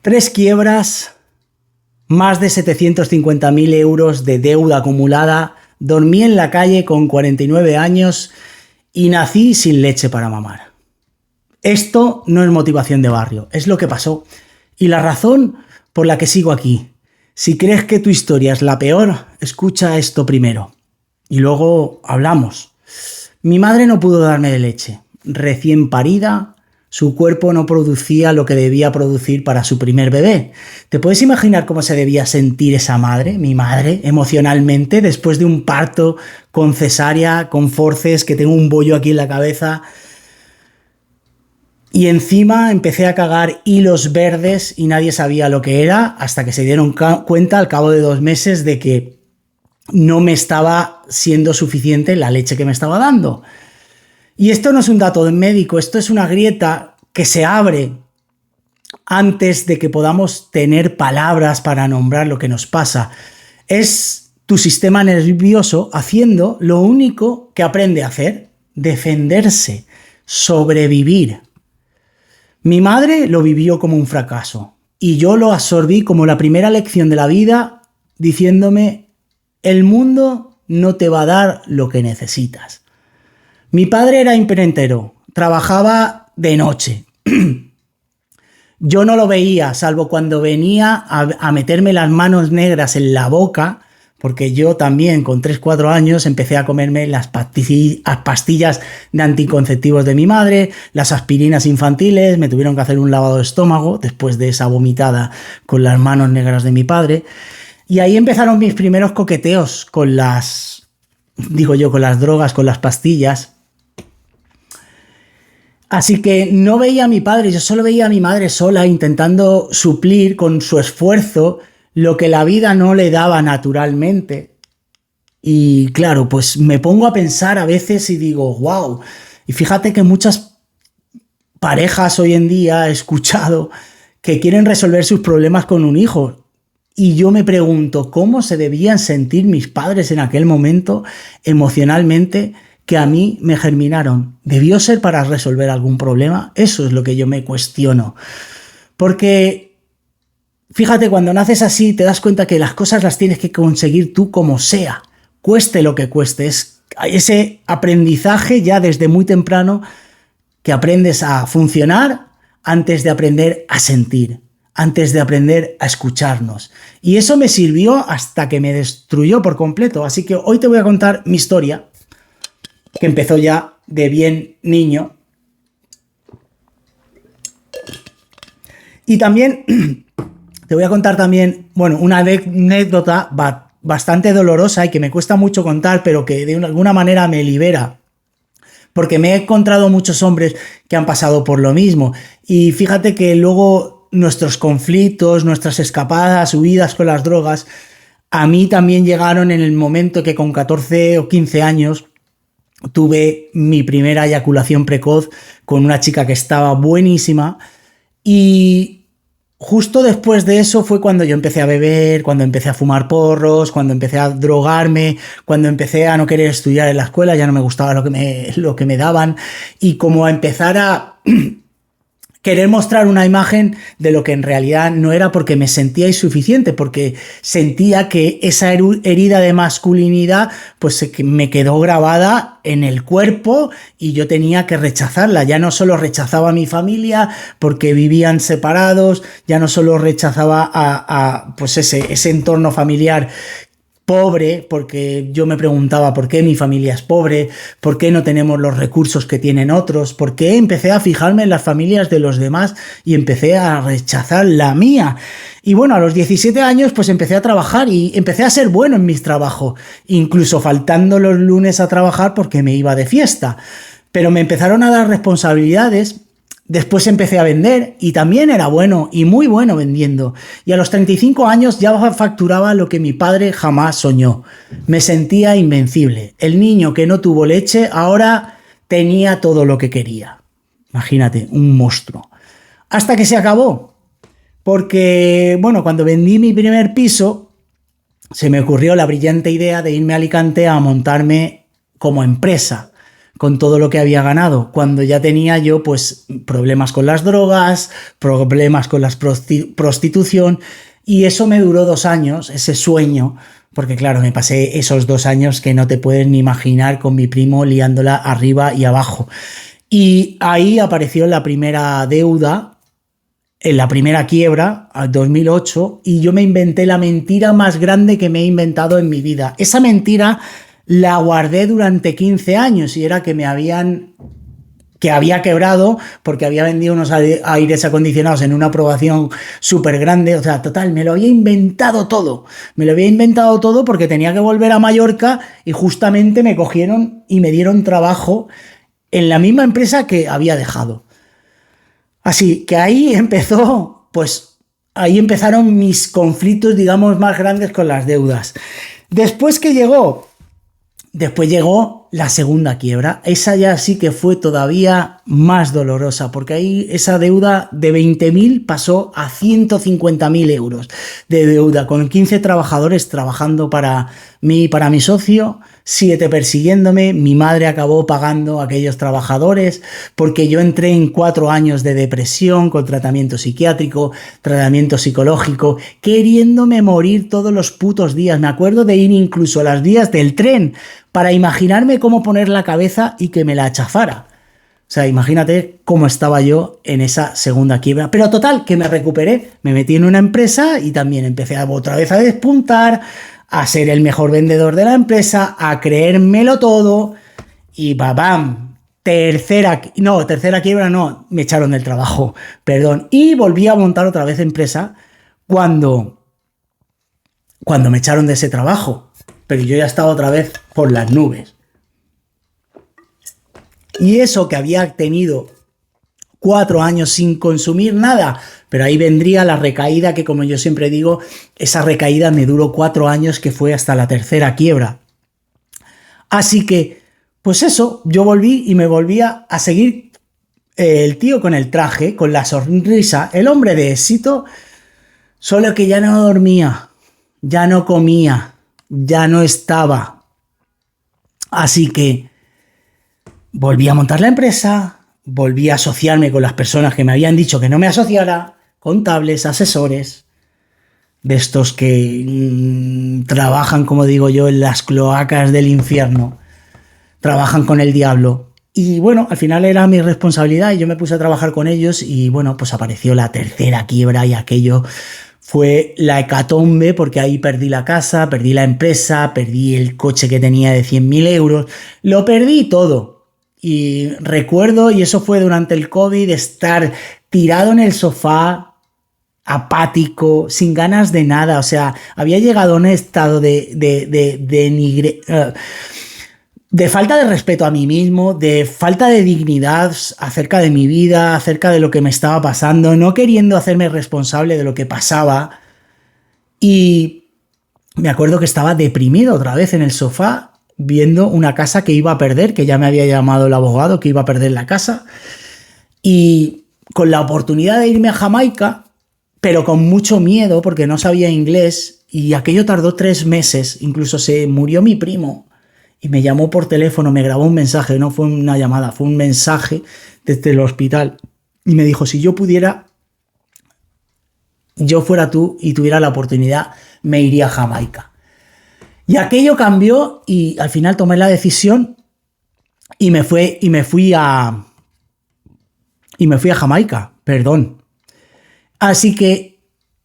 Tres quiebras, más de 750.000 euros de deuda acumulada, dormí en la calle con 49 años y nací sin leche para mamar. Esto no es motivación de barrio, es lo que pasó. Y la razón por la que sigo aquí. Si crees que tu historia es la peor, escucha esto primero. Y luego hablamos. Mi madre no pudo darme de leche. Recién parida, su cuerpo no producía lo que debía producir para su primer bebé. ¿Te puedes imaginar cómo se debía sentir esa madre, mi madre, emocionalmente, después de un parto con cesárea, con forceps, que tengo un bollo aquí en la cabeza? Y encima empecé a cagar hilos verdes y nadie sabía lo que era hasta que se dieron cuenta al cabo de 2 meses de que no me estaba siendo suficiente la leche que me estaba dando. Y esto no es un dato médico, esto es una grieta que se abre antes de que podamos tener palabras para nombrar lo que nos pasa. Es tu sistema nervioso haciendo lo único que aprende a hacer: defenderse, sobrevivir. Mi madre lo vivió como un fracaso y yo lo absorbí como la primera lección de la vida, diciéndome: el mundo no te va a dar lo que necesitas. Mi padre era imprentero, trabajaba de noche. Yo no lo veía, salvo cuando venía a meterme las manos negras en la boca, porque yo también con 3-4 años empecé a comerme las pastillas de anticonceptivos de mi madre, las aspirinas infantiles, me tuvieron que hacer un lavado de estómago después de esa vomitada con las manos negras de mi padre. Y ahí empezaron mis primeros coqueteos con las drogas, con las pastillas. Así que no veía a mi padre, yo solo veía a mi madre sola intentando suplir con su esfuerzo lo que la vida no le daba naturalmente. Y claro, pues me pongo a pensar a veces y digo, wow. Y fíjate que muchas parejas hoy en día he escuchado que quieren resolver sus problemas con un hijo. Y yo me pregunto, ¿cómo se debían sentir mis padres en aquel momento emocionalmente que a mí me germinaron? ¿Debió ser para resolver algún problema? Eso es lo que yo me cuestiono. Porque fíjate, cuando naces así te das cuenta que las cosas las tienes que conseguir tú como sea, cueste lo que cueste. Es ese aprendizaje ya desde muy temprano que aprendes a funcionar antes de aprender a sentir, antes de aprender a escucharnos. Y eso me sirvió hasta que me destruyó por completo. Así que hoy te voy a contar mi historia, que empezó ya de bien niño. Y también te voy a contar también, una anécdota bastante dolorosa y que me cuesta mucho contar, pero que de alguna manera me libera, porque me he encontrado muchos hombres que han pasado por lo mismo. Y fíjate que luego nuestros conflictos, nuestras escapadas, huidas con las drogas, a mí también llegaron en el momento que con 14 o 15 años tuve mi primera eyaculación precoz con una chica que estaba buenísima, y justo después de eso fue cuando yo empecé a beber, cuando empecé a fumar porros, cuando empecé a drogarme, cuando empecé a no querer estudiar en la escuela, ya no me gustaba lo que me daban, y como a empezar a querer mostrar una imagen de lo que en realidad no era, porque me sentía insuficiente, porque sentía que esa herida de masculinidad pues me quedó grabada en el cuerpo y yo tenía que rechazarla. Ya no solo rechazaba a mi familia porque vivían separados, ya no solo rechazaba a ese entorno familiar pobre, porque yo me preguntaba por qué mi familia es pobre, por qué no tenemos los recursos que tienen otros, por qué empecé a fijarme en las familias de los demás y empecé a rechazar la mía. Y bueno, a los 17 años pues empecé a trabajar y empecé a ser bueno en mis trabajos, incluso faltando los lunes a trabajar porque me iba de fiesta. Pero me empezaron a dar responsabilidades. Después empecé a vender y también era bueno y muy bueno vendiendo. Y a los 35 años ya facturaba lo que mi padre jamás soñó. Me sentía invencible. El niño que no tuvo leche ahora tenía todo lo que quería. Imagínate, un monstruo. Hasta que se acabó. Porque, cuando vendí mi primer piso, se me ocurrió la brillante idea de irme a Alicante a montarme como empresa con todo lo que había ganado, cuando ya tenía yo pues problemas con las drogas, problemas con la prostitución, y eso me duró 2 años, ese sueño, porque claro, me pasé esos 2 años que no te puedes ni imaginar con mi primo liándola arriba y abajo. Y ahí apareció la primera deuda, en la primera quiebra, al 2008, y yo me inventé la mentira más grande que me he inventado en mi vida. Esa mentira la guardé durante 15 años y era que había quebrado porque había vendido unos aires acondicionados en una aprobación súper grande. O sea, total, me lo había inventado todo. Me lo había inventado todo porque tenía que volver a Mallorca y justamente me cogieron y me dieron trabajo en la misma empresa que había dejado. Así que ahí empezaron mis conflictos, digamos, más grandes con las deudas. Después llegó la segunda quiebra. Esa ya sí que fue todavía más dolorosa, porque ahí esa deuda de 20.000 pasó a 150.000 euros de deuda, con 15 trabajadores trabajando para mí y para mi socio, 7 persiguiéndome. Mi madre acabó pagando a aquellos trabajadores porque yo entré en 4 años de depresión con tratamiento psiquiátrico, tratamiento psicológico, queriéndome morir todos los putos días. Me acuerdo de ir incluso a las vías del tren para imaginarme cómo poner la cabeza y que me la chafara. O sea, imagínate cómo estaba yo en esa segunda quiebra. Pero total, que me recuperé, me metí en una empresa y también empecé otra vez a despuntar, a ser el mejor vendedor de la empresa, a creérmelo todo y ¡bam! Tercera quiebra no, me echaron del trabajo, perdón. Y volví a montar otra vez empresa cuando me echaron de ese trabajo. Pero yo ya estaba otra vez por las nubes. Y eso que había tenido 4 años sin consumir nada, pero ahí vendría la recaída que, como yo siempre digo, esa recaída me duró 4 años, que fue hasta la tercera quiebra. Así que, pues eso, yo volví y me volvía a seguir el tío con el traje, con la sonrisa, el hombre de éxito, solo que ya no dormía, ya no comía, ya no estaba. Así que volví a montar la empresa, volví a asociarme con las personas que me habían dicho que no me asociara, contables, asesores, de estos que trabajan, como digo yo, en las cloacas del infierno, trabajan con el diablo. Y bueno, al final era mi responsabilidad y yo me puse a trabajar con ellos y bueno, pues apareció la tercera quiebra y aquello fue la hecatombe, porque ahí perdí la casa, perdí la empresa, perdí el coche que tenía de 100.000 euros, lo perdí todo. Y recuerdo, y eso fue durante el COVID, estar tirado en el sofá, apático, sin ganas de nada. O sea, había llegado a un estado de falta de respeto a mí mismo, de falta de dignidad acerca de mi vida, acerca de lo que me estaba pasando, no queriendo hacerme responsable de lo que pasaba. Y me acuerdo que estaba deprimido otra vez en el sofá, viendo una casa que iba a perder, que ya me había llamado el abogado, que iba a perder la casa. Y con la oportunidad de irme a Jamaica, pero con mucho miedo porque no sabía inglés, y aquello tardó 3 meses, incluso se murió mi primo. Y me llamó por teléfono, me grabó un mensaje, no fue una llamada, fue un mensaje desde el hospital. Y me dijo, si yo pudiera, yo fuera tú y tuviera la oportunidad, me iría a Jamaica. Y aquello cambió y al final tomé la decisión y me fui a Jamaica, perdón. Así que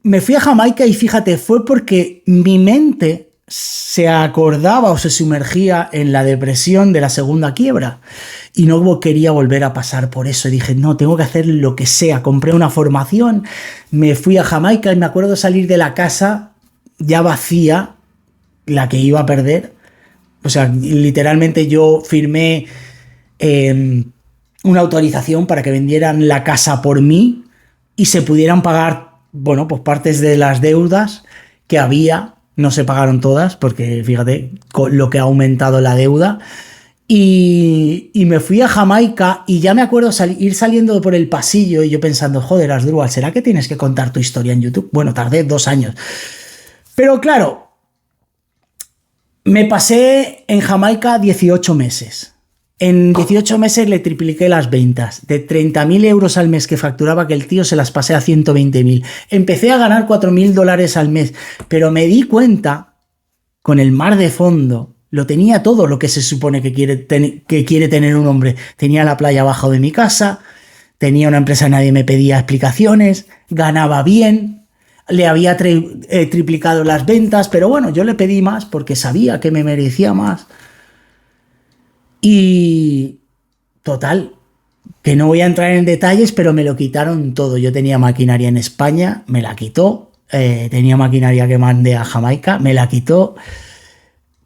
me fui a Jamaica y fíjate, fue porque mi mente se acordaba o se sumergía en la depresión de la segunda quiebra y no quería volver a pasar por eso. Y dije, no, tengo que hacer lo que sea. Compré una formación, me fui a Jamaica y me acuerdo salir de la casa ya vacía, la que iba a perder. O sea, literalmente yo firmé una autorización para que vendieran la casa por mí y se pudieran pagar, bueno, pues partes de las deudas que había. No se pagaron todas porque fíjate con lo que ha aumentado la deuda. Y me fui a Jamaica y ya me acuerdo ir saliendo por el pasillo y yo pensando, joder, Asdrúbal, ¿será que tienes que contar tu historia en YouTube? Bueno, tardé 2 años. Pero claro, me pasé en Jamaica 18 meses. En 18 meses le tripliqué las ventas. De 30.000 euros al mes que facturaba que el tío se las pasé a 120.000. Empecé a ganar 4.000 dólares al mes, pero me di cuenta, con el mar de fondo, lo tenía todo lo que se supone que quiere tener un hombre. Tenía la playa abajo de mi casa, tenía una empresa, nadie me pedía explicaciones, ganaba bien, le había triplicado las ventas, pero bueno, yo le pedí más porque sabía que me merecía más. Y total, que no voy a entrar en detalles, pero me lo quitaron todo. Yo tenía maquinaria en España, me la quitó. Tenía maquinaria que mandé a Jamaica, me la quitó.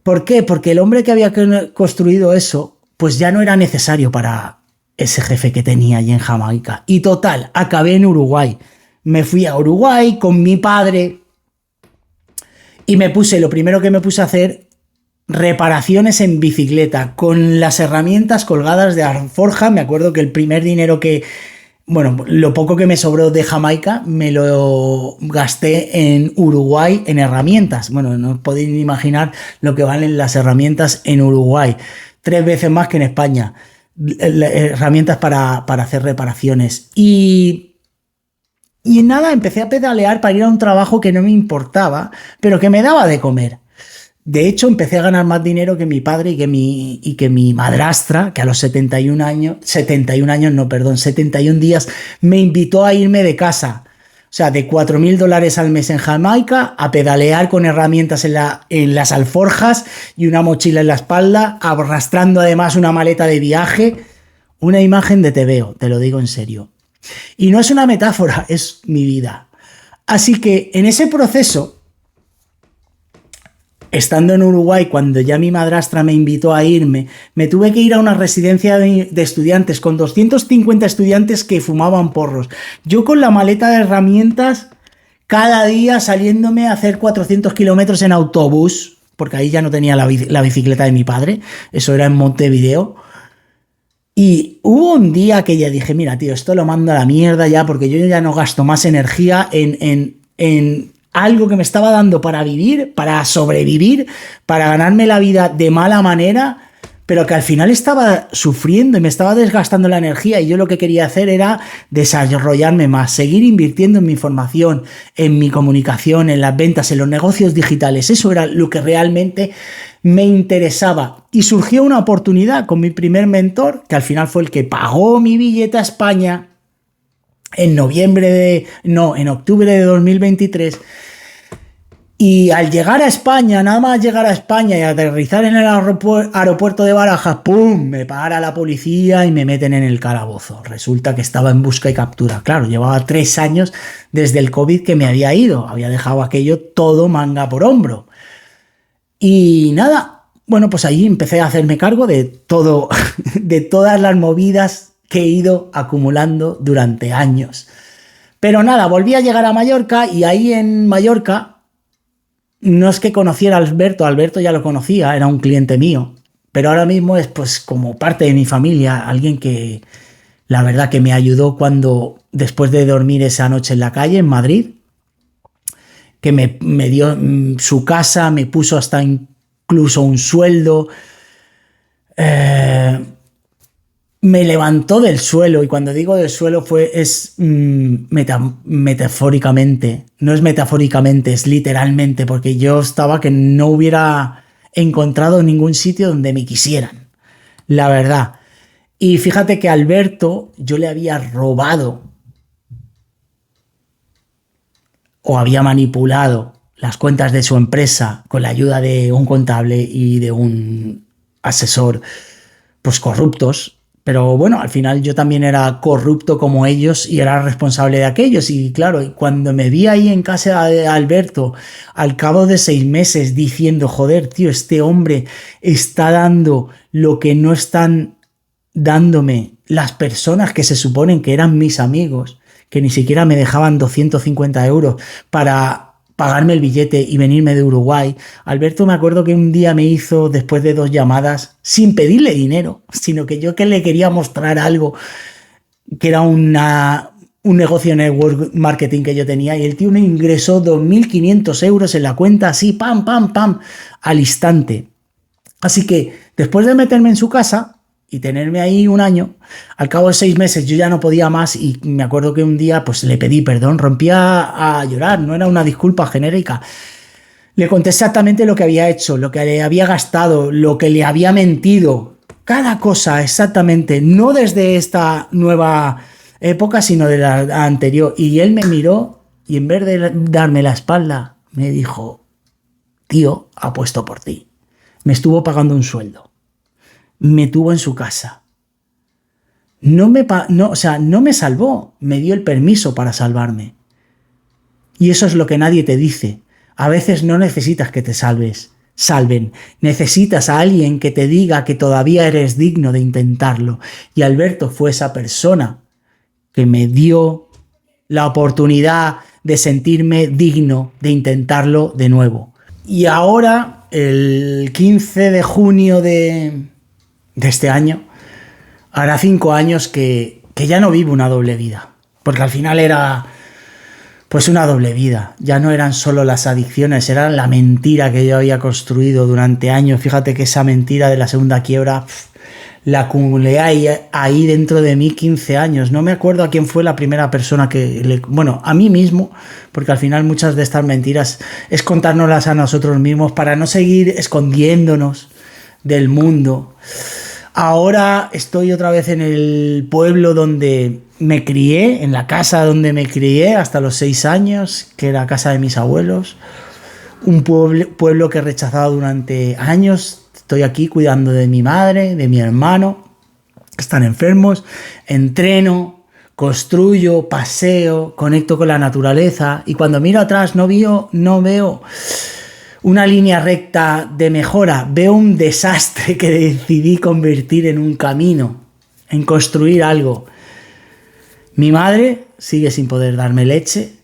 ¿Por qué? Porque el hombre que había construido eso, pues ya no era necesario para ese jefe que tenía allí en Jamaica. Y total, acabé en Uruguay. Me fui a Uruguay con mi padre y lo primero que me puse a hacer, reparaciones en bicicleta, con las herramientas colgadas de alforja. Me acuerdo que el primer dinero lo poco que me sobró de Jamaica, me lo gasté en Uruguay en herramientas. Bueno, no os podéis ni imaginar lo que valen las herramientas en Uruguay. 3 veces más que en España. Herramientas para hacer reparaciones. Y nada, empecé a pedalear para ir a un trabajo que no me importaba, pero que me daba de comer. De hecho, empecé a ganar más dinero que mi padre y que mi madrastra, que a los 71 días, me invitó a irme de casa. O sea, de 4.000 dólares al mes en Jamaica a pedalear con herramientas en las alforjas y una mochila en la espalda, arrastrando además una maleta de viaje. Una imagen de te veo, te lo digo en serio. Y no es una metáfora, es mi vida. Así que en ese proceso, estando en Uruguay, cuando ya mi madrastra me invitó a irme, me tuve que ir a una residencia de estudiantes con 250 estudiantes que fumaban porros. Yo con la maleta de herramientas, cada día saliéndome a hacer 400 kilómetros en autobús, porque ahí ya no tenía la bicicleta de mi padre, eso era en Montevideo. Y hubo un día que ya dije, mira, tío, esto lo mando a la mierda ya, porque yo ya no gasto más energía en algo que me estaba dando para vivir, para sobrevivir, para ganarme la vida de mala manera, pero que al final estaba sufriendo y me estaba desgastando la energía, y yo lo que quería hacer era desarrollarme más, seguir invirtiendo en mi formación, en mi comunicación, en las ventas, en los negocios digitales. Eso era lo que realmente me interesaba. Y surgió una oportunidad con mi primer mentor, que al final fue el que pagó mi billete a España en octubre de 2023. Y al llegar a España, nada más llegar a España y aterrizar en el aeropuerto de Barajas, ¡pum!, me para la policía y me meten en el calabozo. Resulta que estaba en busca y captura. Claro, llevaba 3 años desde el COVID que me había ido. Había dejado aquello todo manga por hombro. Y nada, bueno, pues ahí empecé a hacerme cargo de todo, de todas las movidas que he ido acumulando durante años. Pero nada, volví a llegar a Mallorca, y ahí en Mallorca no es que conociera a Alberto ya lo conocía, era un cliente mío, pero ahora mismo es pues como parte de mi familia, alguien que la verdad que me ayudó cuando, después de dormir esa noche en la calle en Madrid, que me dio su casa, me puso hasta incluso un sueldo, me levantó del suelo. Y cuando digo del suelo es metafóricamente, no es metafóricamente, es literalmente, porque yo estaba que no hubiera encontrado ningún sitio donde me quisieran, la verdad. Y fíjate que a Alberto yo le había robado o había manipulado las cuentas de su empresa con la ayuda de un contable y de un asesor, pues corruptos. Pero bueno, al final yo también era corrupto como ellos y era responsable de aquellos. Y claro, cuando me vi ahí en casa de Alberto, al cabo de 6 meses, diciendo, joder, tío, este hombre está dando lo que no están dándome las personas que se suponen que eran mis amigos, que ni siquiera me dejaban 250 euros para pagarme el billete y venirme de Uruguay. Alberto, me acuerdo que un día me hizo, después de 2 llamadas, sin pedirle dinero, sino que yo que le quería mostrar algo, que era un negocio network marketing que yo tenía, y el tío me ingresó 2.500 euros en la cuenta, así, pam, pam, pam, al instante. Así que, después de meterme en su casa, y tenerme ahí un año. Al cabo de 6 meses yo ya no podía más y me acuerdo que un día pues le pedí perdón, rompí a llorar, no era una disculpa genérica. Le conté exactamente lo que había hecho, lo que le había gastado, lo que le había mentido, cada cosa exactamente, no desde esta nueva época, sino de la anterior. Y él me miró y en vez de darme la espalda, me dijo: tío, apuesto por ti. Me estuvo pagando un sueldo. Me tuvo en su casa. No me salvó, me dio el permiso para salvarme. Y eso es lo que nadie te dice. A veces no necesitas que te salven. Necesitas a alguien que te diga que todavía eres digno de intentarlo. Y Alberto fue esa persona que me dio la oportunidad de sentirme digno de intentarlo de nuevo. Y ahora, el 15 de junio de este año, hará 5 años que ya no vivo una doble vida. Porque al final era pues una doble vida. Ya no eran solo las adicciones, era la mentira que yo había construido durante años. Fíjate que esa mentira de la segunda quiebra la acumulé ahí dentro de mí 15 años. No me acuerdo a quién fue la primera persona bueno, a mí mismo, porque al final muchas de estas mentiras es contárnoslas a nosotros mismos para no seguir escondiéndonos del mundo. Ahora estoy otra vez en el pueblo donde me crié, en la casa donde me crié hasta los 6 años, que era casa de mis abuelos. Un pueblo que he rechazado durante años. Estoy aquí cuidando de mi madre, de mi hermano, que están enfermos. Entreno, construyo, paseo, conecto con la naturaleza. Y cuando miro atrás no veo una línea recta de mejora. Veo un desastre que decidí convertir en un camino, en construir algo. Mi madre sigue sin poder darme leche,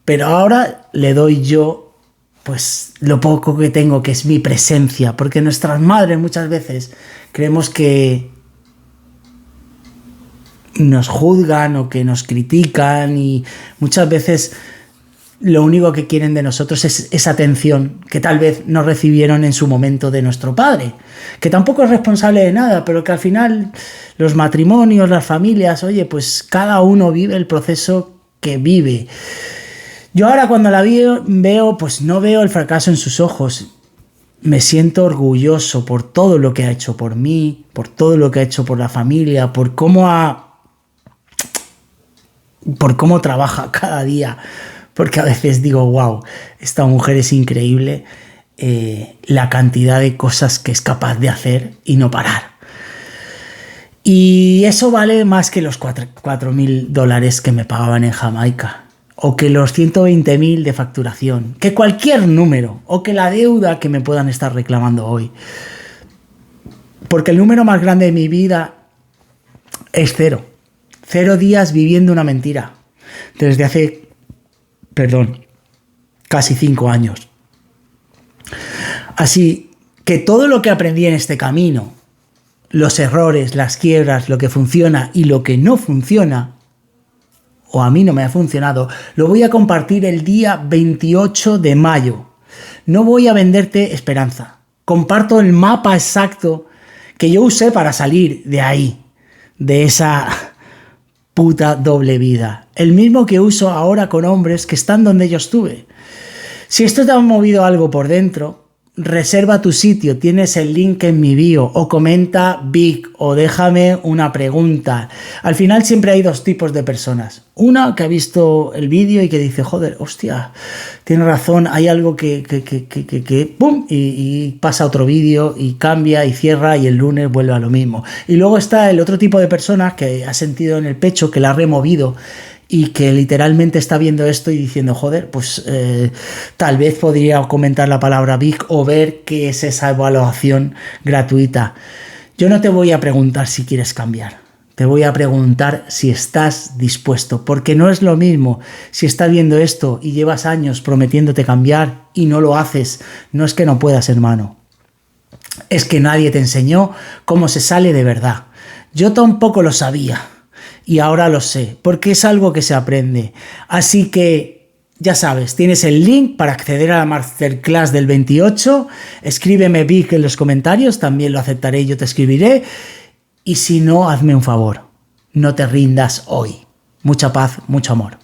pero ahora le doy yo pues lo poco que tengo, que es mi presencia, porque nuestras madres muchas veces creemos que nos juzgan o que nos critican y muchas veces lo único que quieren de nosotros es esa atención que tal vez no recibieron en su momento de nuestro padre, que tampoco es responsable de nada, pero que al final los matrimonios, las familias, oye, pues cada uno vive el proceso que vive. Yo ahora cuando la veo, pues no veo el fracaso en sus ojos. Me siento orgulloso por todo lo que ha hecho por mí, por todo lo que ha hecho por la familia, por cómo trabaja cada día. Porque a veces digo, wow, esta mujer es increíble, la cantidad de cosas que es capaz de hacer y no parar. Y eso vale más que los $4.000 que me pagaban en Jamaica, o que los 120.000 de facturación, que cualquier número, o que la deuda que me puedan estar reclamando hoy. Porque el número más grande de mi vida es 0. 0 días viviendo una mentira. Desde hace casi 5 años. Así que todo lo que aprendí en este camino, los errores, las quiebras, lo que funciona y lo que no funciona, o a mí no me ha funcionado, lo voy a compartir el día 28 de mayo. No voy a venderte esperanza. Comparto el mapa exacto que yo usé para salir de ahí, de esa puta doble vida. El mismo que uso ahora con hombres que están donde yo estuve. Si esto te ha movido algo por dentro, reserva tu sitio, tienes el link en mi bio, o comenta Vic, o déjame una pregunta. Al final siempre hay 2 tipos de personas. Una que ha visto el vídeo y que dice, joder, hostia, tiene razón, hay algo que ¡pum! Y pasa otro vídeo y cambia y cierra y el lunes vuelve a lo mismo. Y luego está el otro tipo de personas que ha sentido en el pecho que la ha removido y que literalmente está viendo esto y diciendo, joder, pues tal vez podría comentar la palabra Vic o ver qué es esa evaluación gratuita. Yo no te voy a preguntar si quieres cambiar, te voy a preguntar si estás dispuesto, porque no es lo mismo si estás viendo esto y llevas años prometiéndote cambiar y no lo haces. No es que no puedas, hermano, es que nadie te enseñó cómo se sale de verdad. Yo tampoco lo sabía. Y ahora lo sé, porque es algo que se aprende. Así que, ya sabes, tienes el link para acceder a la masterclass del 28. Escríbeme Vic en los comentarios, también lo aceptaré y yo te escribiré. y si no, hazme un favor, no te rindas hoy. Mucha paz, mucho amor.